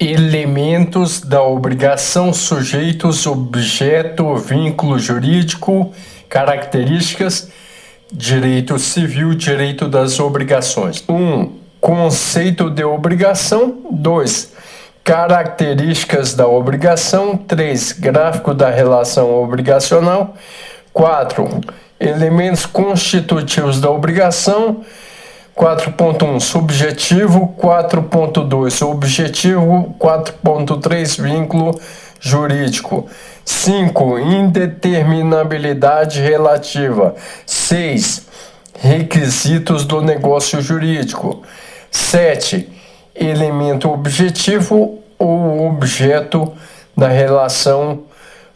Elementos da obrigação, sujeitos, objeto, vínculo jurídico, características, direito civil, direito das obrigações. 1. Conceito de obrigação. 2. Características da obrigação. 3. Gráfico da relação obrigacional. 4. Elementos constitutivos da obrigação. 4.1 subjetivo, 4.2 objetivo, 4.3 vínculo jurídico. 5. Indeterminabilidade relativa. 6. Requisitos do negócio jurídico. 7. Elemento objetivo ou objeto da relação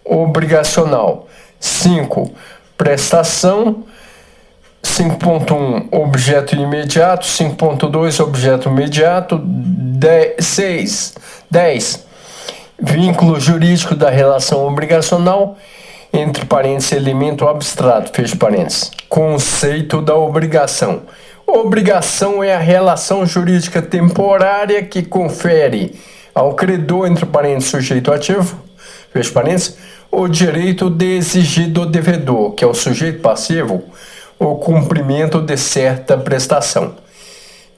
obrigacional. 5. Prestação. 5.1 objeto imediato, 5.2 objeto imediato, 10 vínculo jurídico da relação obrigacional, entre parênteses, elemento abstrato, fecha parênteses. Conceito da obrigação. Obrigação é a relação jurídica temporária que confere ao credor, entre parênteses, sujeito ativo, fecha parênteses, o direito de exigir do devedor, que é o sujeito passivo, o cumprimento de certa prestação.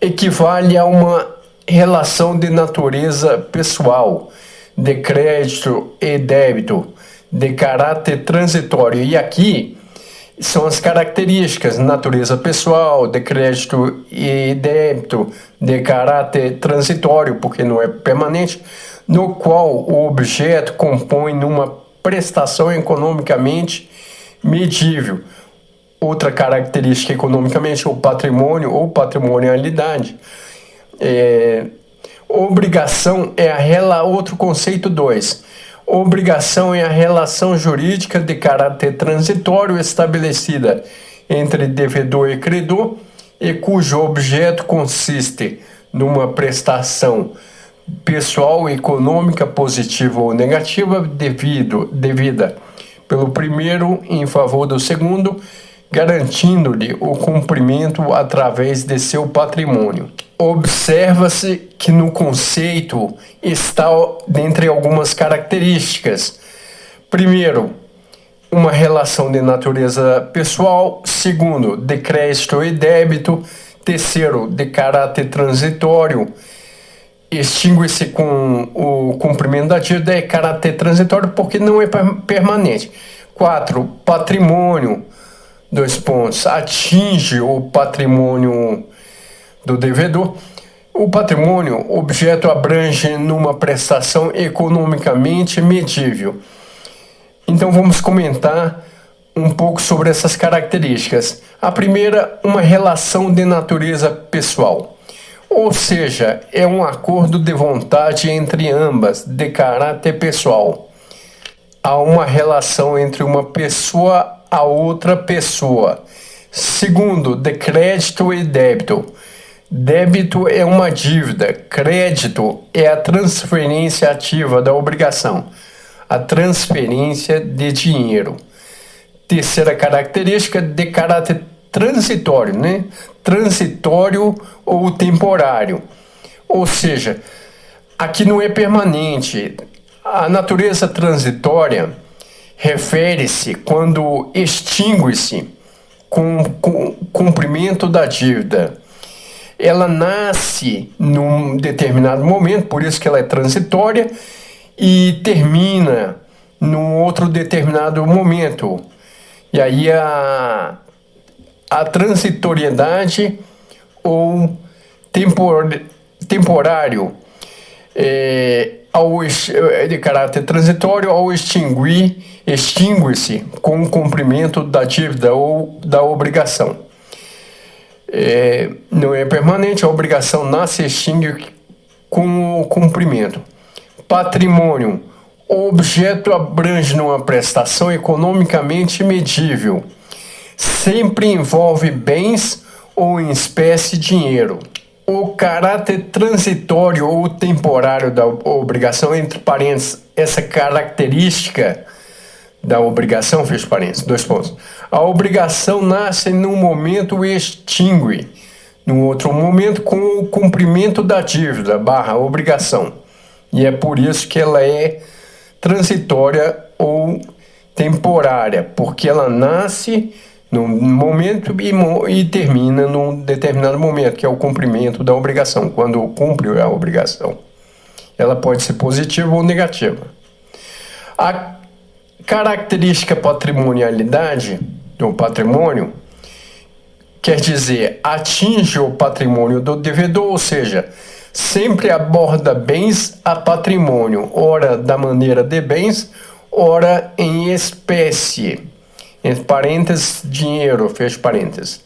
Equivale a uma relação de natureza pessoal, de crédito e débito, de caráter transitório. E aqui são as características: natureza pessoal, de crédito e débito, de caráter transitório, porque não é permanente, no qual o objeto compõe numa prestação economicamente medível. Outra característica economicamente, o patrimônio ou patrimonialidade. Obrigação é outro conceito 2. Obrigação é a relação jurídica de caráter transitório estabelecida entre devedor e credor e cujo objeto consiste numa prestação pessoal, econômica, positiva ou negativa, devida pelo primeiro em favor do segundo, garantindo-lhe o cumprimento através de seu patrimônio. Observa-se que no conceito está dentre algumas características. Primeiro, uma relação de natureza pessoal. Segundo, de crédito e débito. Terceiro, de caráter transitório. Extingue-se com o cumprimento da dívida, é caráter transitório porque não é permanente. 4. Patrimônio. 2 pontos. Atinge o patrimônio do devedor. O patrimônio, objeto, abrange numa prestação economicamente medível. Então vamos comentar um pouco sobre essas características. A primeira, uma relação de natureza pessoal. Ou seja, é um acordo de vontade entre ambas, de caráter pessoal. Há uma relação entre uma pessoa a outra pessoa. Segundo, de crédito e débito. Débito é uma dívida, crédito é a transferência ativa da obrigação, a transferência de dinheiro. Terceira característica, de caráter transitório, transitório ou temporário. Ou seja, aqui não é permanente. A natureza transitória refere-se quando extingue-se com o cumprimento da dívida. Ela nasce num determinado momento, por isso que ela é transitória, e termina num outro determinado momento. E aí a transitoriedade ou temporário de caráter transitório ao extingue-se com o cumprimento da dívida ou da obrigação. Não é permanente, a obrigação nasce e extingue com o cumprimento. Patrimônio. O objeto abrange numa prestação economicamente medível. Sempre envolve bens ou em espécie dinheiro. O caráter transitório ou temporário da obrigação, entre parênteses, essa característica da obrigação, fecha parênteses, 2 pontos. A obrigação nasce num momento e extingue num outro momento com o cumprimento da dívida / obrigação. E é por isso que ela é transitória ou temporária, porque ela nasce num momento e termina num determinado momento, que é o cumprimento da obrigação, quando cumpre a obrigação. Ela pode ser positiva ou negativa. A característica patrimonialidade do patrimônio quer dizer, atinge o patrimônio do devedor, ou seja, sempre aborda bens a patrimônio, ora da maneira de bens, ora em espécie, entre parênteses, dinheiro, fecha parênteses.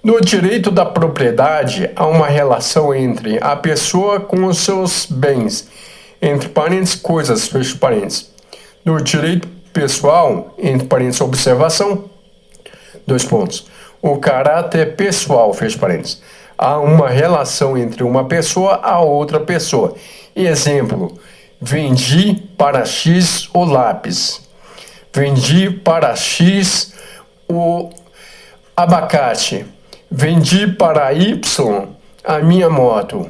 No direito da propriedade, há uma relação entre a pessoa com os seus bens, entre parênteses, coisas, fecha parênteses. No direito pessoal, entre parênteses, observação, dois pontos. O caráter pessoal, fecha parênteses. Há uma relação entre uma pessoa a outra pessoa. Exemplo, vendi para X o lápis. Vendi para X o abacate. Vendi para Y a minha moto.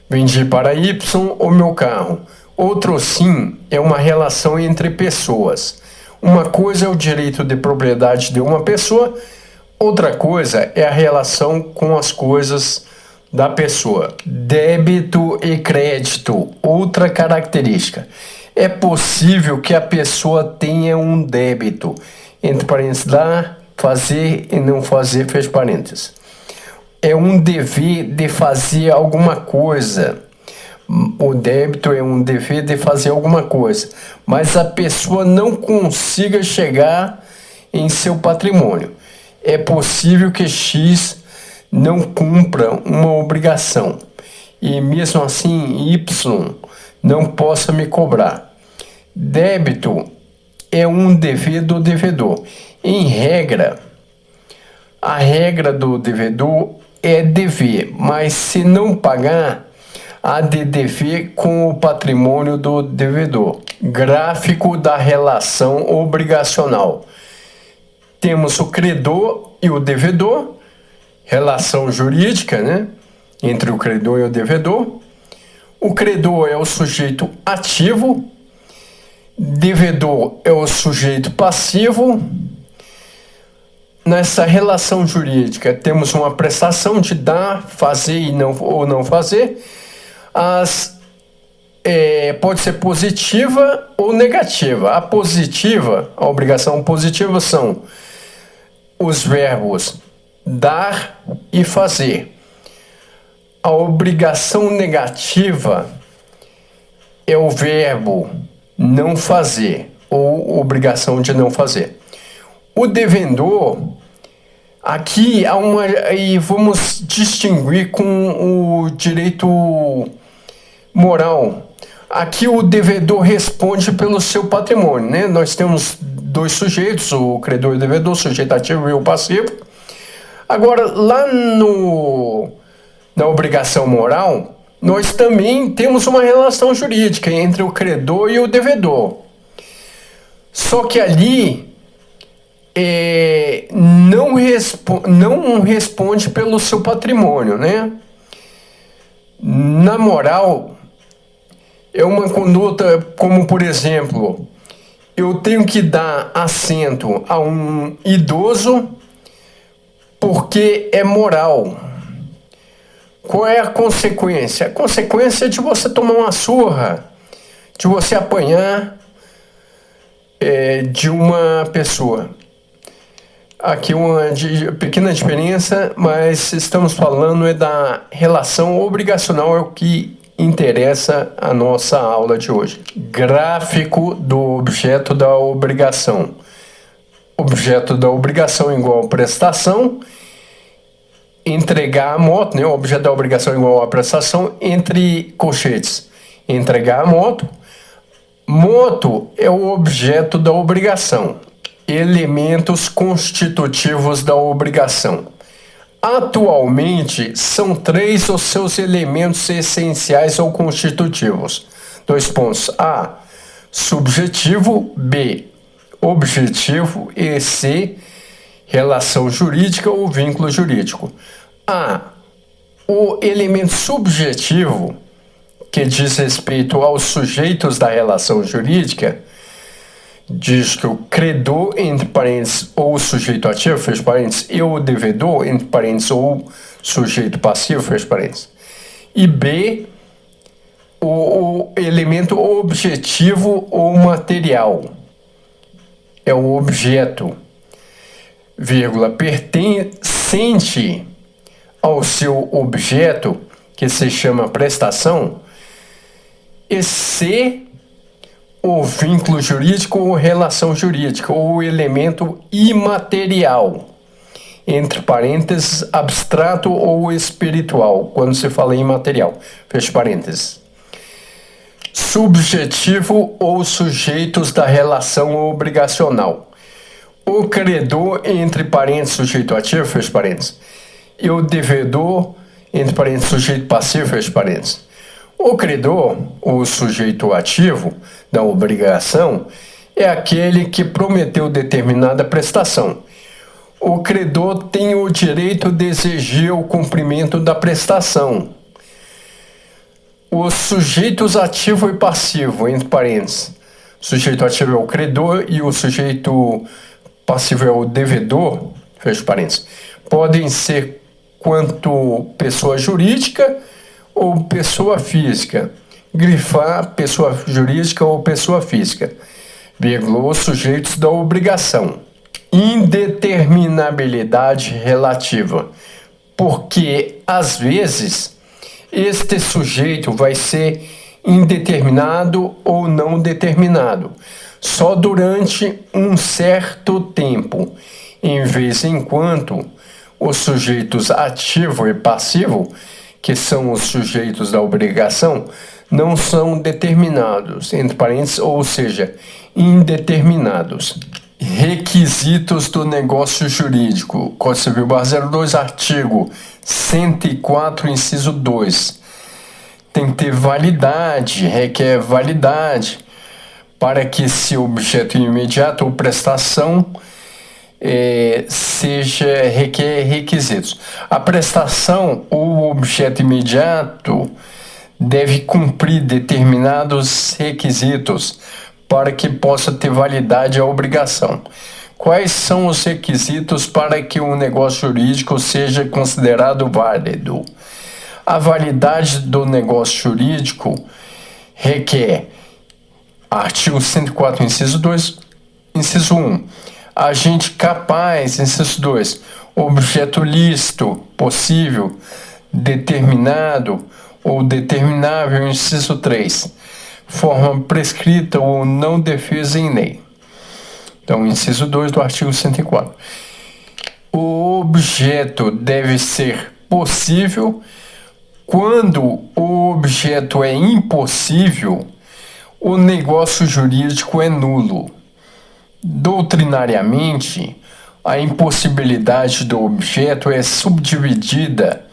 Vendi para Y o meu carro. Outro sim é uma relação entre pessoas. Uma coisa é o direito de propriedade de uma pessoa, outra coisa é a relação com as coisas da pessoa. Débito e crédito, outra característica. É possível que a pessoa tenha um débito, entre parênteses, dar, fazer e não fazer, fecha parênteses. É um dever de fazer alguma coisa. O débito é um dever de fazer alguma coisa, mas a pessoa não consiga chegar em seu patrimônio. É possível que X não cumpra uma obrigação e mesmo assim Y não possa me cobrar. Débito é um dever do devedor. Em regra, a regra do devedor é dever, mas se não pagar, há de dever com o patrimônio do devedor. Gráfico da relação obrigacional. Temos o credor e o devedor, relação jurídica, né, entre o credor e o devedor. O credor é o sujeito ativo, devedor é o sujeito passivo. Nessa relação jurídica temos uma prestação de dar, fazer e não, ou não fazer. Pode ser positiva ou negativa. A positiva, a obrigação positiva são os verbos dar e fazer. A obrigação negativa é o verbo não fazer ou obrigação de não fazer. O devedor, aqui há uma, e vamos distinguir com o direito moral. Aqui o devedor responde pelo seu patrimônio, né? Nós temos dois sujeitos, o credor e o devedor, o sujeito ativo e o passivo. Agora, lá na obrigação moral, nós também temos uma relação jurídica entre o credor e o devedor. Só que ali não responde pelo seu patrimônio, né? Na moral, é uma conduta como, por exemplo, eu tenho que dar assento a um idoso porque é moral. Qual é a consequência? A consequência é de você tomar uma surra, de você apanhar de uma pessoa. Aqui uma pequena diferença, mas estamos falando da relação obrigacional, é o que interessa a nossa aula de hoje. Gráfico do objeto da obrigação. Objeto da obrigação igual a prestação. Entregar a moto, né? O objeto da obrigação igual a prestação, entre colchetes. Entregar a moto. Moto é o objeto da obrigação. Elementos constitutivos da obrigação. Atualmente, são 3 os seus elementos essenciais ou constitutivos. 2 pontos. A. Subjetivo. B. Objetivo. E C. Relação jurídica ou vínculo jurídico. A. O elemento subjetivo que diz respeito aos sujeitos da relação jurídica, diz que o credor, entre parênteses, ou sujeito ativo, fecha parênteses, e o devedor, entre parênteses, ou sujeito passivo, fecha parênteses. E B, o elemento objetivo ou material. É o objeto, vírgula, pertencente ao seu objeto, que se chama prestação, e C, o vínculo jurídico ou relação jurídica, ou elemento imaterial, entre parênteses, abstrato ou espiritual, quando se fala em imaterial, fecha parênteses. Subjetivo ou sujeitos da relação obrigacional. O credor, entre parênteses, sujeito ativo, fecha parênteses, e o devedor, entre parênteses, sujeito passivo, fecha parênteses. O credor, o sujeito ativo da obrigação, é aquele que prometeu determinada prestação. O credor tem o direito de exigir o cumprimento da prestação. Os sujeitos ativo e passivo, entre parênteses, sujeito ativo é o credor e o sujeito passivo é o devedor, fecha parênteses, podem ser quanto pessoa jurídica ou pessoa física, grifar pessoa jurídica ou pessoa física, vírgula, os sujeitos da obrigação. Indeterminabilidade relativa, porque às vezes este sujeito vai ser indeterminado ou não determinado, só durante um certo tempo, em vez em quando os sujeitos ativo e passivo, que são os sujeitos da obrigação, não são determinados, entre parênteses, ou seja, indeterminados. Requisitos do negócio jurídico. Código Civil /02, artigo 104, inciso 2. Tem que ter validade, requer validade, para que esse objeto imediato ou prestação requer requisitos. A prestação ou objeto imediato deve cumprir determinados requisitos para que possa ter validade a obrigação. Quais são os requisitos para que um negócio jurídico seja considerado válido? A validade do negócio jurídico requer, artigo 104, inciso 2, inciso 1, agente capaz, inciso 2, objeto lícito, possível, determinado ou determinável, inciso 3, forma prescrita ou não defesa em lei. Então, inciso 2 do artigo 104. O objeto deve ser possível. Quando o objeto é impossível, o negócio jurídico é nulo. Doutrinariamente, a impossibilidade do objeto é subdividida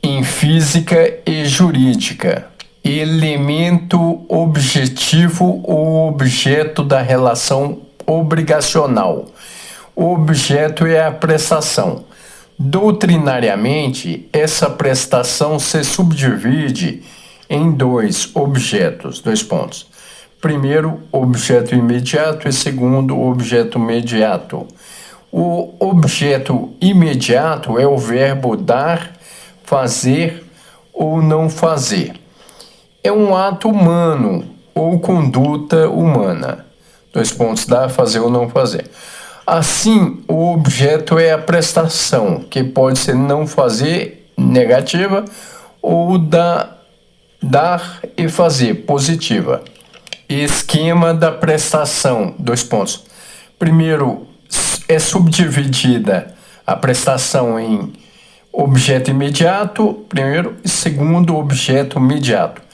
em física e jurídica. Elemento objetivo ou objeto da relação obrigacional. O objeto é a prestação. Doutrinariamente, essa prestação se subdivide em dois objetos, dois pontos. Primeiro, objeto imediato e segundo, objeto mediato. O objeto imediato é o verbo dar, fazer ou não fazer. É um ato humano ou conduta humana. Dois pontos, dar, fazer ou não fazer. Assim, o objeto é a prestação, que pode ser não fazer, negativa, ou dar e fazer, positiva. Esquema da prestação, dois pontos. Primeiro, é subdividida a prestação em objeto imediato, primeiro, e segundo, objeto imediato.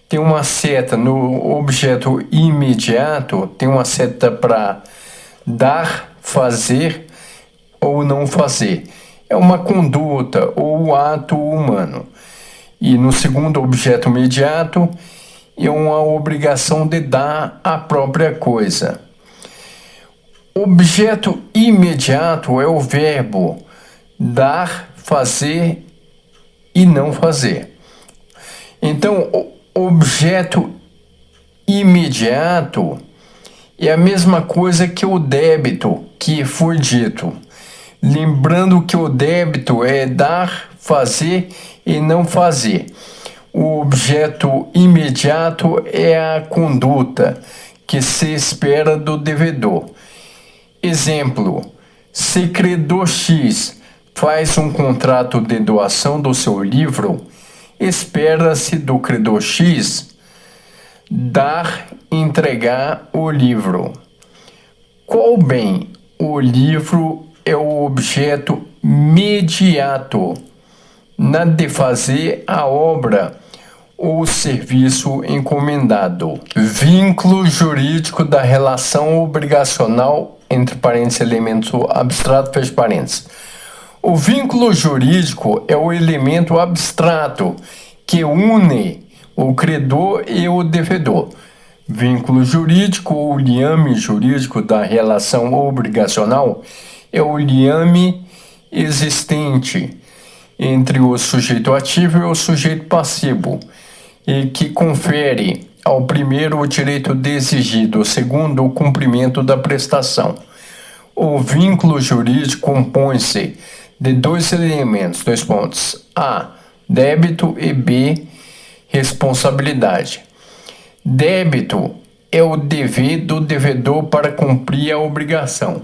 Tem uma seta no objeto imediato, tem uma seta para dar, fazer ou não fazer. É uma conduta ou ato humano. E no segundo objeto imediato, é uma obrigação de dar a própria coisa. Objeto imediato é o verbo dar, fazer e não fazer. Então, o objeto imediato é a mesma coisa que o débito que foi dito. Lembrando que o débito é dar, fazer e não fazer. O objeto imediato é a conduta que se espera do devedor. Exemplo: se credor X faz um contrato de doação do seu livro, espera-se do credor X dar, entregar o livro. Qual bem? O livro é o objeto imediato. Nada de fazer a obra ou serviço encomendado. Vínculo jurídico da relação obrigacional, entre parênteses, elemento abstrato, fecha parênteses. O vínculo jurídico é o elemento abstrato que une o credor e o devedor. Vínculo jurídico ou liame jurídico da relação obrigacional é o liame existente entre o sujeito ativo e o sujeito passivo, e que confere ao primeiro o direito de exigir do segundo o cumprimento da prestação. O vínculo jurídico compõe-se de dois elementos, A, débito, e B, responsabilidade. Débito é o dever do devedor para cumprir a obrigação.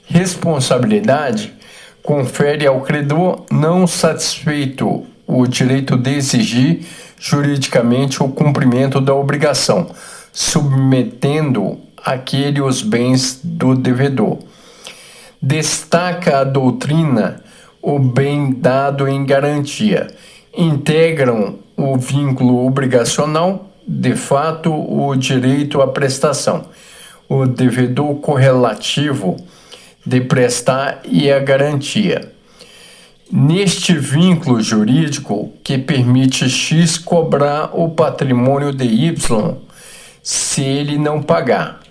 Responsabilidade confere ao credor não satisfeito o direito de exigir juridicamente o cumprimento da obrigação, submetendo àquele os bens do devedor. Destaca a doutrina o bem dado em garantia. Integram o vínculo obrigacional, de fato, o direito à prestação, o devedor correlativo de prestar e a garantia. Neste vínculo jurídico que permite X cobrar o patrimônio de Y se ele não pagar.